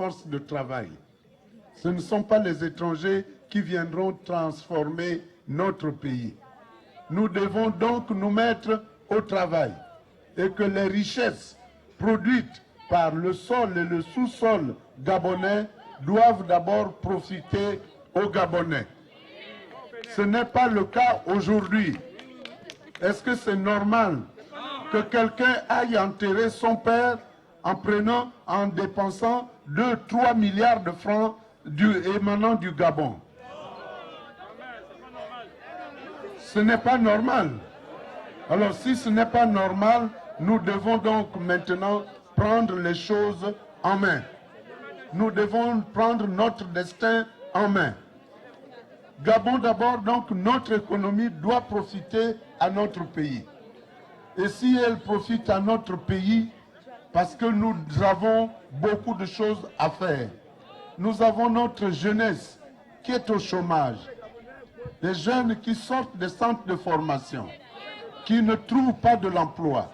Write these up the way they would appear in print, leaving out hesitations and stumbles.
force de travail. Ce ne sont pas les étrangers qui viendront transformer notre pays. Nous devons donc nous mettre au travail et que les richesses produites par le sol et le sous-sol gabonais doivent d'abord profiter aux Gabonais. Ce n'est pas le cas aujourd'hui. Est-ce que c'est normal que quelqu'un aille enterrer son père en dépensant 2-3 milliards de francs émanant du Gabon? Ce n'est pas normal. Alors si ce n'est pas normal, nous devons donc maintenant prendre les choses en main. Nous devons prendre notre destin en main. Gabon d'abord, donc notre économie doit profiter à notre pays. Et si elle profite à notre pays, parce que nous avons beaucoup de choses à faire. Nous avons notre jeunesse qui est au chômage. Des jeunes qui sortent des centres de formation, qui ne trouvent pas de l'emploi.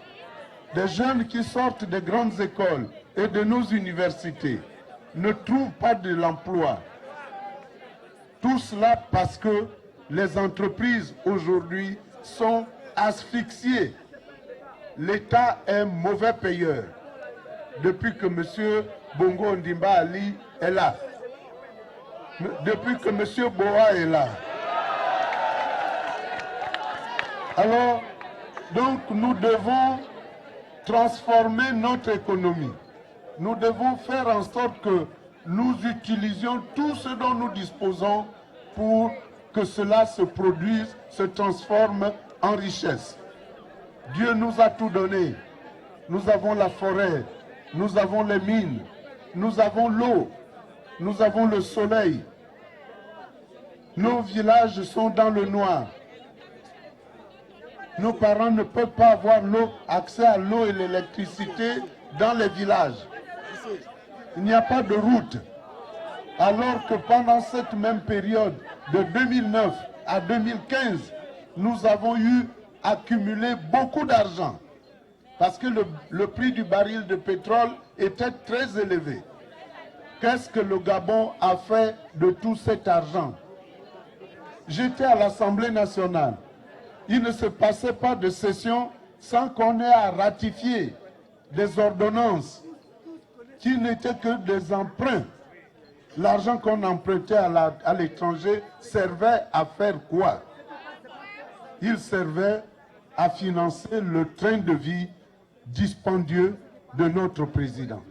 Des jeunes qui sortent des grandes écoles et de nos universités, ne trouvent pas de l'emploi. Tout cela parce que les entreprises aujourd'hui sont asphyxiées. L'État est mauvais payeur depuis que M. Bongo Ondimba Ali est là. Depuis que M. Boa est là. Alors, donc nous devons transformer notre économie. Nous devons faire en sorte que nous utilisions tout ce dont nous disposons pour que cela se produise, se transforme en richesse. Dieu nous a tout donné. Nous avons la forêt, nous avons les mines, nous avons l'eau, nous avons le soleil. Nos villages sont dans le noir. Nos parents ne peuvent pas avoir accès à l'eau et l'électricité dans les villages. Il n'y a pas de route. Alors que pendant cette même période, de 2009 à 2015, nous avons accumulé beaucoup d'argent. Parce que le prix du baril de pétrole était très élevé. Qu'est-ce que le Gabon a fait de tout cet argent? J'étais à l'Assemblée nationale. Il ne se passait pas de session sans qu'on ait à ratifier des ordonnances qui n'étaient que des emprunts. L'argent qu'on empruntait à l'étranger servait à faire quoi? Il servait à financer le train de vie dispendieux de notre président.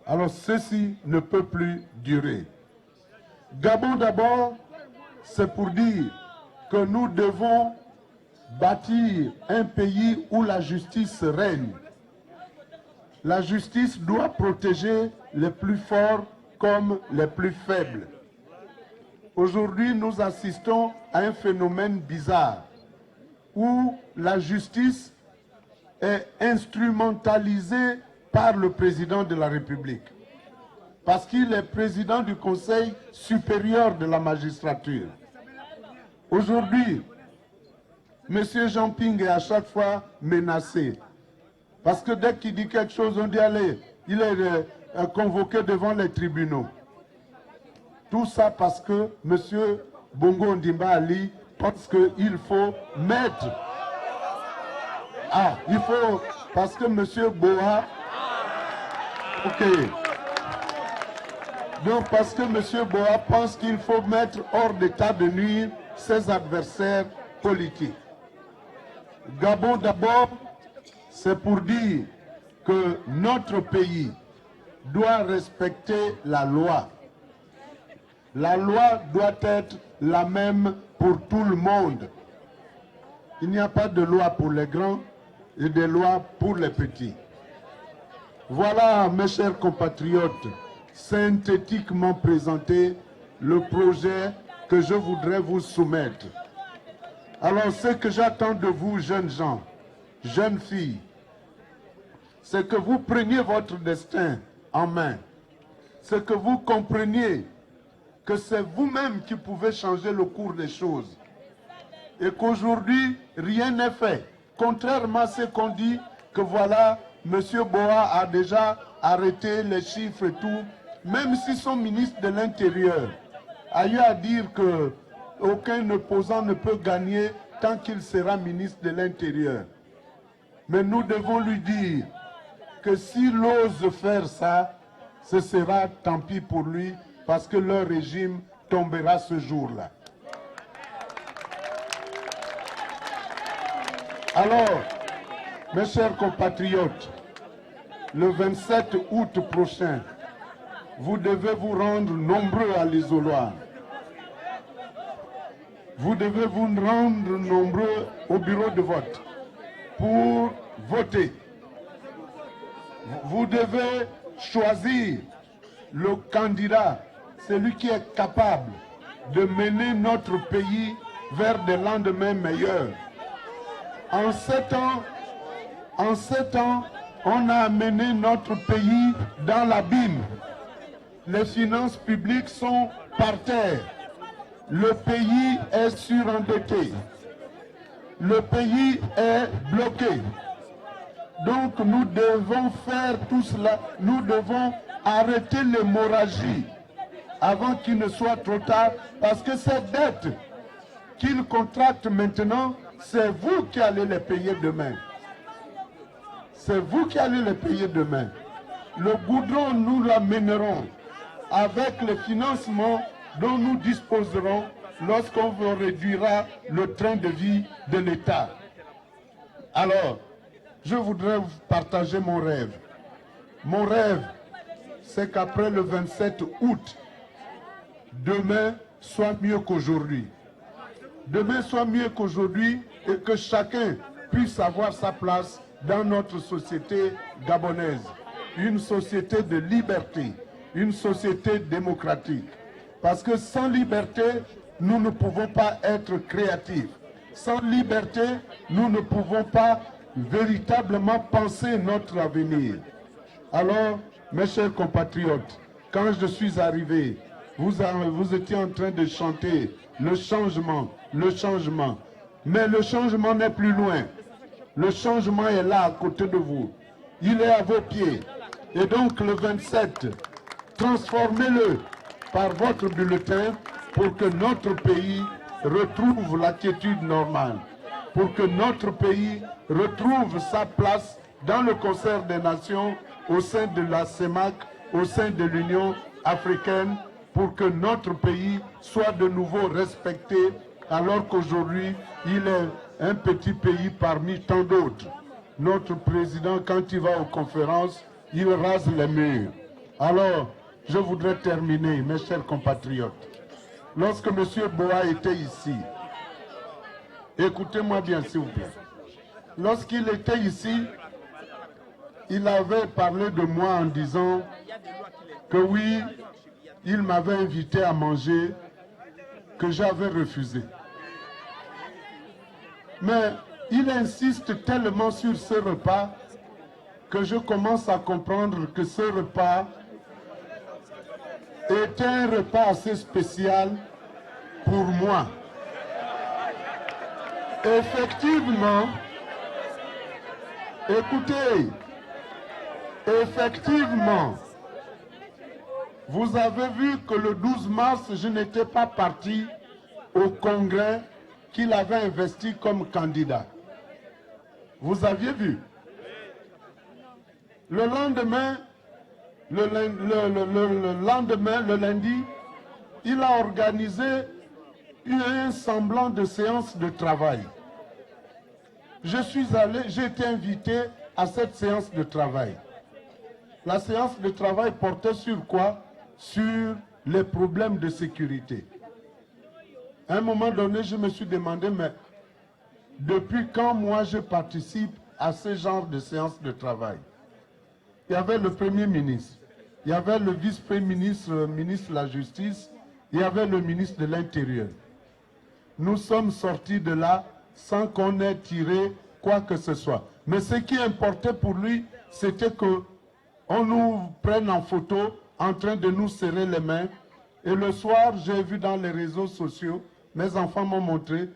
Alors ceci ne peut plus durer. Gabon d'abord, c'est pour dire que nous devons bâtir un pays où la justice règne. La justice doit protéger les plus forts comme les plus faibles. Aujourd'hui, nous assistons à un phénomène bizarre où la justice est instrumentalisée par le président de la République. Parce qu'il est président du Conseil supérieur de la magistrature. Aujourd'hui, M. Jean Ping est à chaque fois menacé. Parce que dès qu'il dit quelque chose, on dit allez, il est convoqué devant les tribunaux. Tout ça parce que M. Bongo Ondimba Ali pense qu'il faut mettre... Ah, il faut... Parce que M. Boa... Ok. Donc parce que M. Boa pense qu'il faut mettre hors d'état de nuire ses adversaires politiques. Gabon d'abord, c'est pour dire que notre pays doit respecter la loi. La loi doit être la même pour tout le monde. Il n'y a pas de loi pour les grands et de loi pour les petits. Voilà, mes chers compatriotes, synthétiquement présenté le projet que je voudrais vous soumettre. Alors, ce que j'attends de vous, jeunes gens, jeunes filles, c'est que vous preniez votre destin en main. C'est que vous compreniez que c'est vous-même qui pouvez changer le cours des choses. Et qu'aujourd'hui, rien n'est fait. Contrairement à ce qu'on dit, que voilà, M. Boa a déjà arrêté les chiffres et tout. même si son ministre de l'Intérieur a eu à dire qu'aucun opposant ne peut gagner tant qu'il sera ministre de l'Intérieur. Mais nous devons lui dire que s'il ose faire ça, ce sera tant pis pour lui, parce que leur régime tombera ce jour-là. Alors, mes chers compatriotes, le 27 août prochain, vous devez vous rendre nombreux à l'isoloir. Vous devez vous rendre nombreux au bureau de vote pour voter. Vous devez choisir le candidat, celui qui est capable de mener notre pays vers des lendemains meilleurs. En 7 ans, on a amené notre pays dans l'abîme. Les finances publiques sont par terre. Le pays est surendetté. Le pays est bloqué. Donc nous devons faire tout cela. Nous devons arrêter l'hémorragie avant qu'il ne soit trop tard, parce que ces dettes qu'ils contractent maintenant, c'est vous qui allez les payer demain. C'est vous qui allez les payer demain. Le goudron, nous l'amènerons avec les financements dont nous disposerons lorsqu'on réduira le train de vie de l'État. Alors, je voudrais vous partager mon rêve. Mon rêve, c'est qu'après le 27 août, demain soit mieux qu'aujourd'hui. Demain soit mieux qu'aujourd'hui et que chacun puisse avoir sa place dans notre société gabonaise. Une société de liberté, une société démocratique. Parce que sans liberté, nous ne pouvons pas être créatifs. Sans liberté, nous ne pouvons pas véritablement penser notre avenir. Alors, mes chers compatriotes, quand je suis arrivé, vous étiez en train de chanter le changement, le changement. Mais le changement n'est plus loin. Le changement est là à côté de vous. Il est à vos pieds. Et donc le 27, transformez-le par votre bulletin pour que notre pays retrouve la quiétude normale. Pour que notre pays retrouve sa place dans le concert des nations, au sein de la CEMAC, au sein de l'Union africaine, pour que notre pays soit de nouveau respecté, alors qu'aujourd'hui, il est un petit pays parmi tant d'autres. Notre président, quand il va aux conférences, il rase les murs. Alors, je voudrais terminer, mes chers compatriotes. Lorsque M. Boa était ici, écoutez-moi bien, s'il vous plaît. Lorsqu'il était ici, il avait parlé de moi en disant que oui, il m'avait invité à manger, que j'avais refusé. Mais il insiste tellement sur ce repas que je commence à comprendre que ce repas était un repas assez spécial pour moi. Effectivement, écoutez, effectivement, vous avez vu que le 12 mars, je n'étais pas parti au congrès qu'il avait investi comme candidat. Vous aviez vu. Le lendemain, le lundi, il a organisé un semblant de séance de travail. Je suis allé, j'ai été invité à cette séance de travail. La séance de travail portait sur quoi? Sur les problèmes de sécurité. À un moment donné, je me suis demandé, mais depuis quand moi je participe à ce genre de séance de travail? Il y avait le Premier ministre, il y avait le vice-premier ministre, ministre de la Justice, il y avait le ministre de l'Intérieur. Nous sommes sortis de là sans qu'on ait tiré quoi que ce soit. Mais ce qui importait pour lui, c'était qu'on nous prenne en photo en train de nous serrer les mains. Et le soir, j'ai vu dans les réseaux sociaux, mes enfants m'ont montré,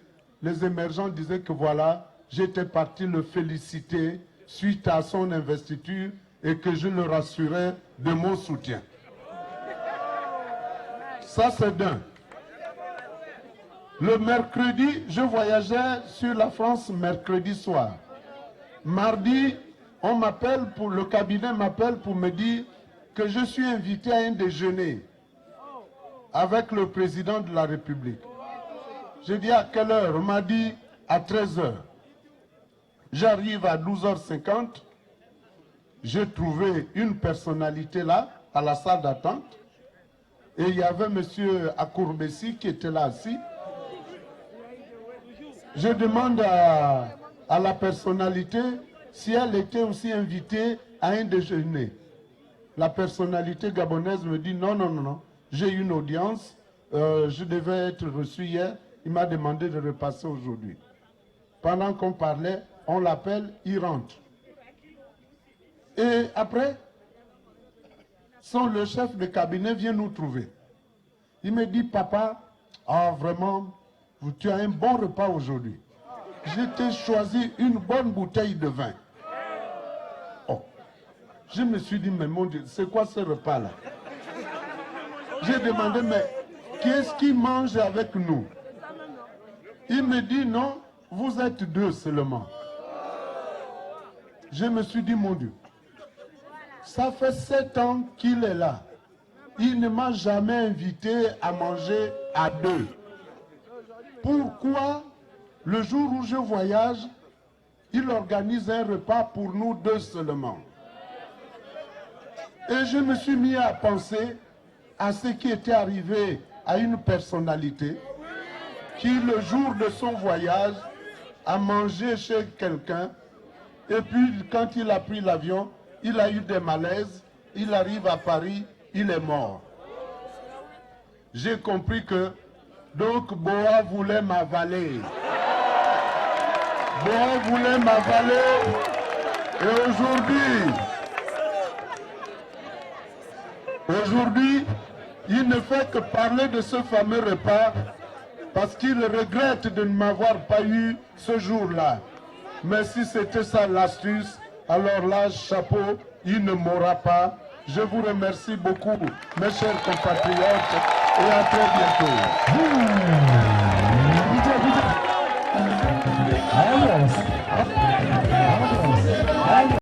les émergents disaient que voilà, j'étais parti le féliciter suite à son investiture et que je le rassurais de mon soutien. Ça, c'est d'un. Le mercredi, je voyageais sur la France mercredi soir. Mardi, on m'appelle le cabinet m'appelle pour me dire que je suis invité à un déjeuner avec le président de la République. Je dis à quelle heure? On m'a dit à 13 h. J'arrive à 12h50. J'ai trouvé une personnalité là, à la salle d'attente. Et il y avait M. Akourbessi qui était là assis. Je demande à la personnalité si elle était aussi invitée à un déjeuner. La personnalité gabonaise me dit non, non, non, non. J'ai eu une audience, je devais être reçu hier. Il m'a demandé de repasser aujourd'hui. Pendant qu'on parlait, on l'appelle, il rentre. Et après, le chef de cabinet vient nous trouver. Il me dit, papa, vraiment, tu as un bon repas aujourd'hui. Je t'ai choisi une bonne bouteille de vin. Oh. Je me suis dit, mais mon Dieu, c'est quoi ce repas-là? J'ai demandé, mais qui est-ce qui mange avec nous? Il me dit, non, vous êtes deux seulement. Je me suis dit, mon Dieu, ça fait 7 ans qu'il est là. Il ne m'a jamais invité à manger à deux. Pourquoi, le jour où je voyage, il organise un repas pour nous deux seulement? Et je me suis mis à penser à ce qui était arrivé à une personnalité qui, le jour de son voyage, a mangé chez quelqu'un. Et puis, quand il a pris l'avion, il a eu des malaises. Il arrive à Paris, il est mort. J'ai compris que, donc, Boa voulait m'avaler. Boa voulait m'avaler. Et aujourd'hui, il ne fait que parler de ce fameux repas parce qu'il regrette de ne m'avoir pas eu ce jour-là. Mais si c'était ça l'astuce, alors là, chapeau, il ne m'aura pas. Je vous remercie beaucoup, mes chers compatriotes, et à très bientôt.